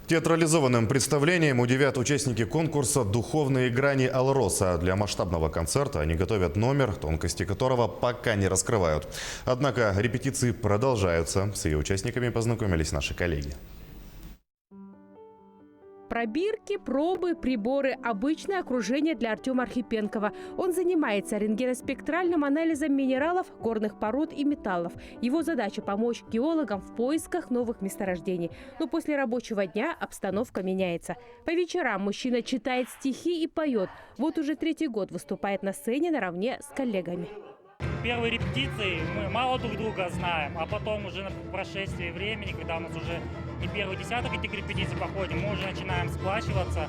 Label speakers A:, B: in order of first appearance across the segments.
A: Театрализованным представлением удивят участники конкурса «Духовные грани Алроса». Для масштабного концерта они готовят номер, тонкости которого пока не раскрывают. Однако репетиции продолжаются. С ее участниками познакомились наши коллеги.
B: Пробирки, пробы, приборы – обычное окружение для Артема Архипенкова. Он занимается рентгеноспектральным анализом минералов, горных пород и металлов. Его задача – помочь геологам в поисках новых месторождений. Но после рабочего дня обстановка меняется. По вечерам мужчина читает стихи и поет. Вот уже 3-й год выступает на сцене наравне с коллегами.
C: Первые репетиции мы мало друг друга знаем, а потом уже на прошествии времени, когда у нас уже не первый десяток этих репетиций походим, мы уже начинаем сплачиваться.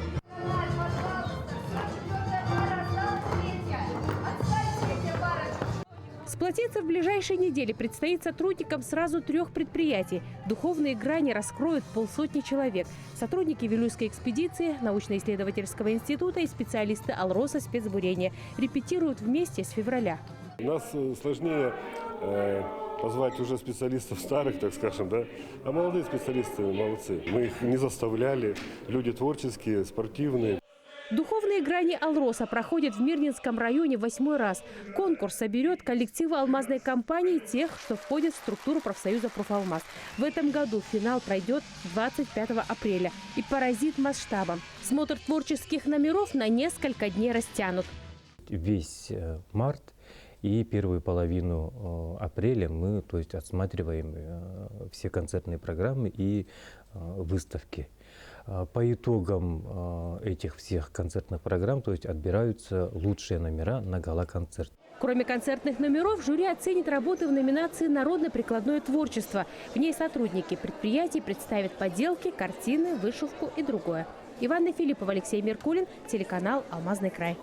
B: Сплотиться в ближайшие недели предстоит сотрудникам сразу 3 предприятий. Духовные грани раскроют 500 человек. Сотрудники Вилюйской экспедиции, научно-исследовательского института и специалисты Алроса спецбурения репетируют вместе с февраля.
D: Нас сложнее позвать уже специалистов старых, так скажем, да? А молодые специалисты молодцы. Мы их не заставляли, люди творческие, спортивные.
B: Духовные грани Алроса проходят в Мирнинском районе 8-й раз. Конкурс соберет коллективы алмазной компании, тех, что входят в структуру профсоюза «Профалмаз». В этом году финал пройдет 25 апреля и поразит масштабом. Смотр творческих номеров на несколько дней растянут.
E: Весь март и первую половину апреля мы, отсматриваем все концертные программы и выставки. По итогам этих всех концертных программ, отбираются лучшие номера на гала-концерт.
B: Кроме концертных номеров, жюри оценит работы в номинации «Народно-прикладное творчество». В ней сотрудники предприятий представят поделки, картины, вышивку и другое. Иванна Филиппова, Алексей Меркулин, телеканал «Алмазный край».